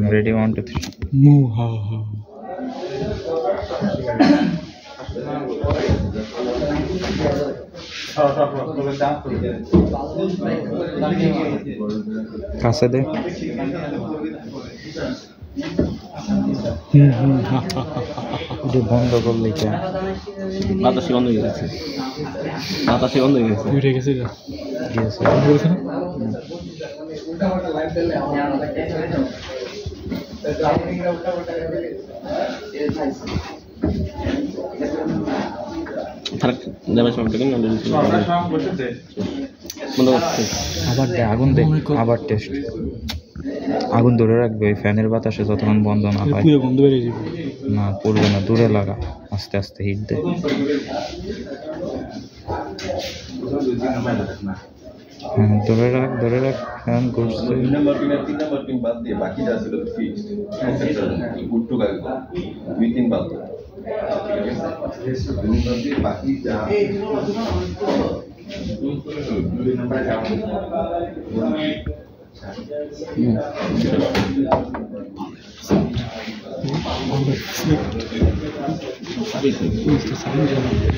Ready, 1 2 3 move ha ha কাছে দে এটা বন্ধ করলে কি বাতাসে বন্ধ হয়ে গেছে উঠে গেছে এটা গেছে বলছ না আবার দে আগুন দে আবার টেস্ট আগুন ধরে রাখবে ওই ফ্যানের বাতাসে যতক্ষণ বন্ধ না হয় পুরো বন্ধ হয়ে যাবে না পড়বে না দূরে লাগা আস্তে আস্তে হিট দে হ্যাঁ ধরে রাখ ফ্যান ঘুরছে Sleep.